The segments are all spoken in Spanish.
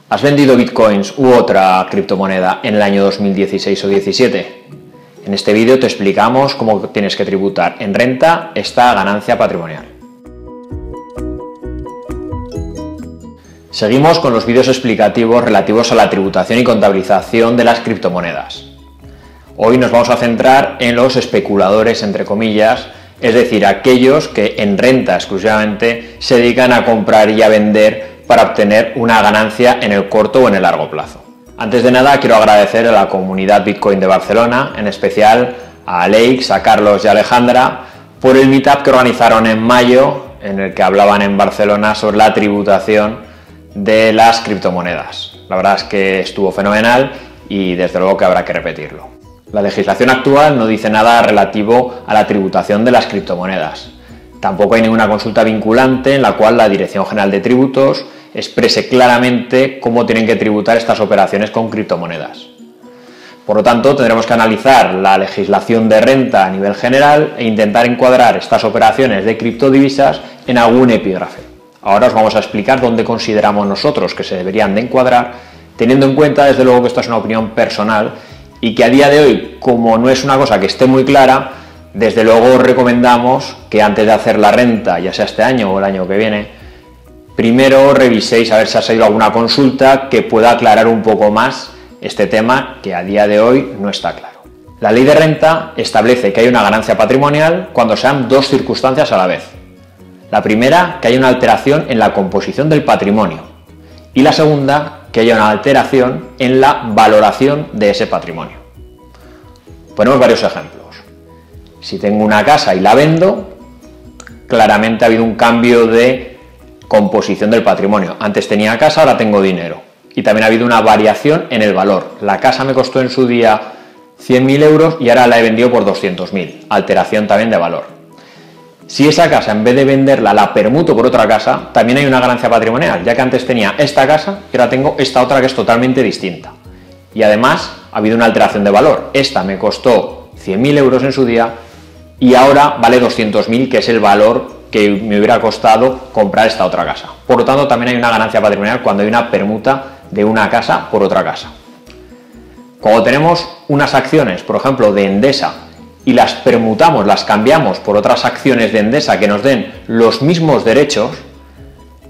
¿Has vendido bitcoins u otra criptomoneda en el año 2016 o 2017? En este vídeo te explicamos cómo tienes que tributar en renta esta ganancia patrimonial. Seguimos con los vídeos explicativos relativos a la tributación y contabilización de las criptomonedas. Hoy nos vamos a centrar en los especuladores, entre comillas, es decir, aquellos que en renta exclusivamente se dedican a comprar y a vender para obtener una ganancia en el corto o en el largo plazo. Antes de nada, quiero agradecer a la comunidad Bitcoin de Barcelona, en especial a Aleix, a Carlos y a Alejandra, por el meetup que organizaron en mayo, en el que hablaban en Barcelona sobre la tributación de las criptomonedas. La verdad es que estuvo fenomenal y desde luego que habrá que repetirlo. La legislación actual no dice nada relativo a la tributación de las criptomonedas. Tampoco hay ninguna consulta vinculante en la cual la Dirección General de Tributos exprese claramente cómo tienen que tributar estas operaciones con criptomonedas. Por lo tanto, tendremos que analizar la legislación de renta a nivel general e intentar encuadrar estas operaciones de criptodivisas en algún epígrafe. Ahora os vamos a explicar dónde consideramos nosotros que se deberían de encuadrar, teniendo en cuenta, desde luego, que esto es una opinión personal y que a día de hoy, como no es una cosa que esté muy clara, desde luego os recomendamos que antes de hacer la renta, ya sea este año o el año que viene, primero reviséis a ver si ha salido alguna consulta que pueda aclarar un poco más este tema que a día de hoy no está claro. La ley de renta establece que hay una ganancia patrimonial cuando sean dos circunstancias a la vez. La primera, que haya una alteración en la composición del patrimonio, y la segunda, que haya una alteración en la valoración de ese patrimonio. Ponemos varios ejemplos. Si tengo una casa y la vendo, claramente ha habido un cambio de composición del patrimonio. Antes tenía casa, ahora tengo dinero. Y también ha habido una variación en el valor. La casa me costó en su día 100.000 euros y ahora la he vendido por 200.000. Alteración también de valor. Si esa casa, en vez de venderla, la permuto por otra casa, también hay una ganancia patrimonial, ya que antes tenía esta casa y ahora tengo esta otra que es totalmente distinta. Y además ha habido una alteración de valor. Esta me costó 100.000 euros en su día y ahora vale 200.000, que es el valor que me hubiera costado comprar esta otra casa. Por lo tanto, también hay una ganancia patrimonial cuando hay una permuta de una casa por otra casa. Cuando tenemos unas acciones, por ejemplo, de Endesa, y las permutamos, las cambiamos por otras acciones de Endesa que nos den los mismos derechos,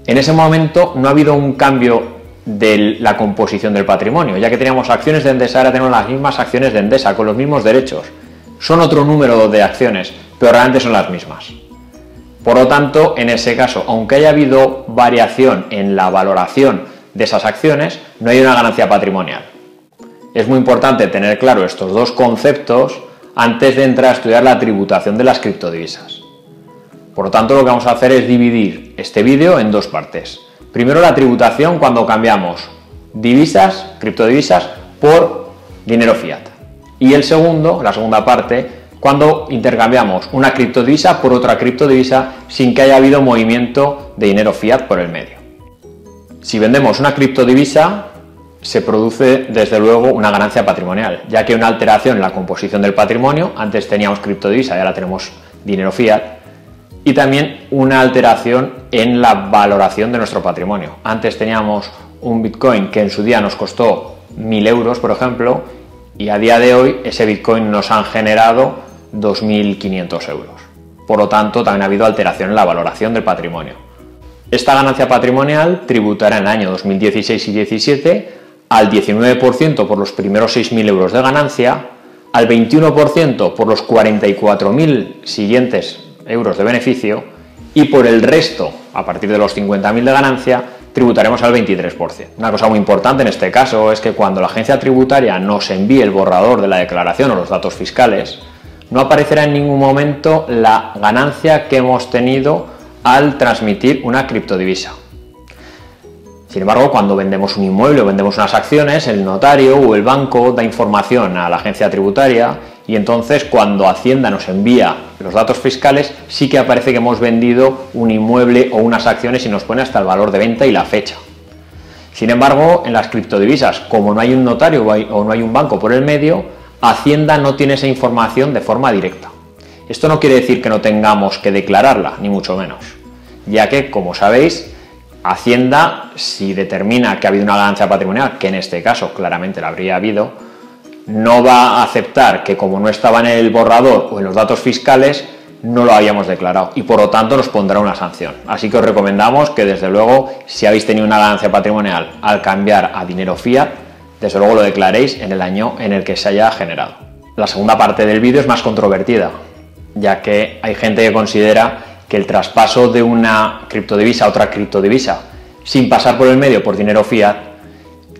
en ese momento no ha habido un cambio de la composición del patrimonio, ya que teníamos acciones de Endesa, ahora tenemos las mismas acciones de Endesa, con los mismos derechos. Son otro número de acciones, pero realmente son las mismas. Por lo tanto, en ese caso, aunque haya habido variación en la valoración de esas acciones, no hay una ganancia patrimonial. Es muy importante tener claro estos dos conceptos antes de entrar a estudiar la tributación de las criptodivisas. Por lo tanto, lo que vamos a hacer es dividir este vídeo en dos partes. Primero, la tributación cuando cambiamos divisas, criptodivisas, por dinero fiat. Y la segunda parte, cuando intercambiamos una criptodivisa por otra criptodivisa sin que haya habido movimiento de dinero fiat por el medio. Si vendemos una criptodivisa, se produce desde luego una ganancia patrimonial, ya que hay una alteración en la composición del patrimonio. Antes teníamos criptodivisa y ahora tenemos dinero fiat, y también una alteración en la valoración de nuestro patrimonio. Antes teníamos un bitcoin que en su día nos costó 1.000 euros, por ejemplo, y a día de hoy ese bitcoin nos han generado 2.500 euros. Por lo tanto, también ha habido alteración en la valoración del patrimonio. Esta ganancia patrimonial tributará en el año 2016 y 2017 al 19% por los primeros 6.000 euros de ganancia, al 21% por los 44.000 siguientes euros de beneficio y por el resto, a partir de los 50.000 de ganancia, tributaremos al 23%. Una cosa muy importante en este caso es que cuando la agencia tributaria nos envíe el borrador de la declaración o los datos fiscales, no aparecerá en ningún momento la ganancia que hemos tenido al transmitir una criptodivisa. Sin embargo, cuando vendemos un inmueble o vendemos unas acciones, el notario o el banco da información a la agencia tributaria y entonces cuando Hacienda nos envía los datos fiscales sí que aparece que hemos vendido un inmueble o unas acciones y nos pone hasta el valor de venta y la fecha. Sin embargo, en las criptodivisas, como no hay un notario o no hay un banco por el medio, Hacienda no tiene esa información de forma directa. Esto no quiere decir que no tengamos que declararla, ni mucho menos, ya que, como sabéis, Hacienda, si determina que ha habido una ganancia patrimonial, que en este caso claramente la habría habido, no va a aceptar que como no estaba en el borrador o en los datos fiscales, no lo habíamos declarado y por lo tanto nos pondrá una sanción. Así que os recomendamos que desde luego, si habéis tenido una ganancia patrimonial al cambiar a dinero fiat, desde luego lo declaréis en el año en el que se haya generado. La segunda parte del vídeo es más controvertida, ya que hay gente que considera que el traspaso de una criptodivisa a otra criptodivisa sin pasar por el medio por dinero fiat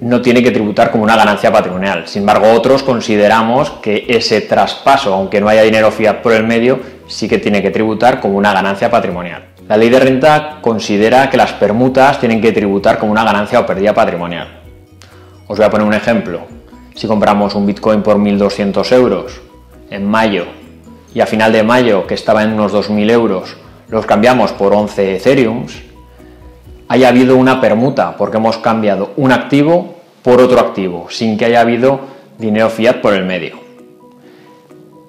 no tiene que tributar como una ganancia patrimonial. Sin embargo, otros consideramos que ese traspaso, aunque no haya dinero fiat por el medio, sí que tiene que tributar como una ganancia patrimonial. La ley de renta considera que las permutas tienen que tributar como una ganancia o pérdida patrimonial. Os voy a poner un ejemplo. Si compramos un Bitcoin por 1.200 euros en mayo y a final de mayo, que estaba en unos 2.000 euros, los cambiamos por 11 Ethereums, haya habido una permuta porque hemos cambiado un activo por otro activo, sin que haya habido dinero fiat por el medio.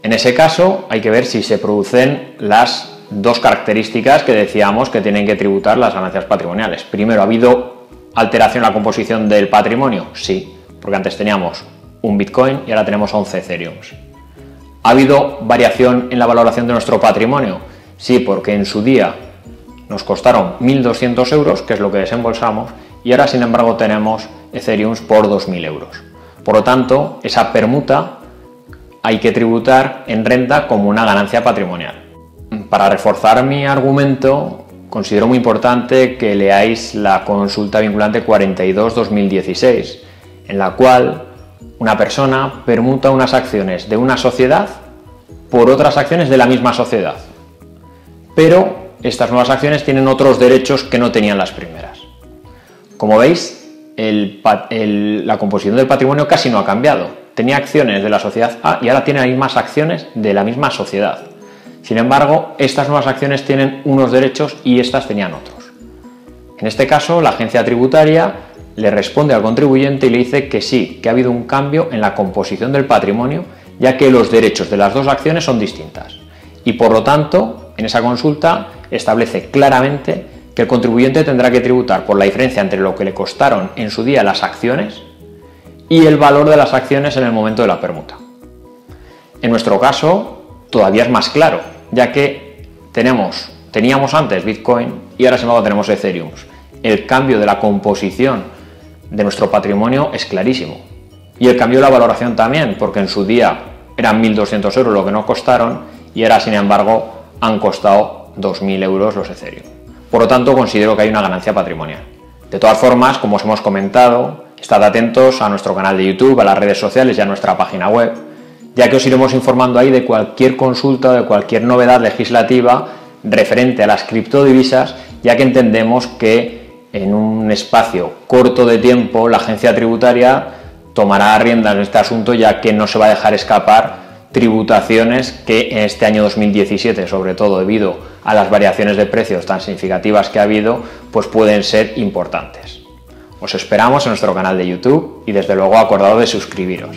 En ese caso hay que ver si se producen las dos características que decíamos que tienen que tributar las ganancias patrimoniales. Primero, ¿ha habido alteración en la composición del patrimonio? Sí, porque antes teníamos un Bitcoin y ahora tenemos 11 Ethereums. ¿Ha habido variación en la valoración de nuestro patrimonio? Sí, porque en su día nos costaron 1.200 euros, que es lo que desembolsamos, y ahora sin embargo tenemos Ethereums por 2.000 euros. Por lo tanto, esa permuta hay que tributar en renta como una ganancia patrimonial. Para reforzar mi argumento, considero muy importante que leáis la consulta vinculante 42/2016, en la cual una persona permuta unas acciones de una sociedad por otras acciones de la misma sociedad. Pero estas nuevas acciones tienen otros derechos que no tenían las primeras. Como veis, la composición del patrimonio casi no ha cambiado. Tenía acciones de la sociedad A y ahora tiene las mismas acciones de la misma sociedad. Sin embargo, estas nuevas acciones tienen unos derechos y estas tenían otros. En este caso, la agencia tributaria le responde al contribuyente y le dice que sí, que ha habido un cambio en la composición del patrimonio, ya que los derechos de las dos acciones son distintas. Y por lo tanto, en esa consulta establece claramente que el contribuyente tendrá que tributar por la diferencia entre lo que le costaron en su día las acciones y el valor de las acciones en el momento de la permuta. En nuestro caso, todavía es más claro, ya que teníamos antes Bitcoin y ahora sin embargo tenemos Ethereum. El cambio de la composición de nuestro patrimonio es clarísimo. Y el cambio de la valoración también, porque en su día eran 1.200 euros lo que nos costaron y ahora sin embargo han costado 2.000 euros los Ethereum. Por lo tanto, considero que hay una ganancia patrimonial. De todas formas, como os hemos comentado, estad atentos a nuestro canal de YouTube, a las redes sociales y a nuestra página web, ya que os iremos informando ahí de cualquier consulta o de cualquier novedad legislativa referente a las criptodivisas, ya que entendemos que en un espacio corto de tiempo la agencia tributaria tomará riendas en este asunto, ya que no se va a dejar escapar tributaciones que en este año 2017, sobre todo debido a las variaciones de precios tan significativas que ha habido, pues pueden ser importantes. Os esperamos en nuestro canal de YouTube y desde luego acordaos de suscribiros.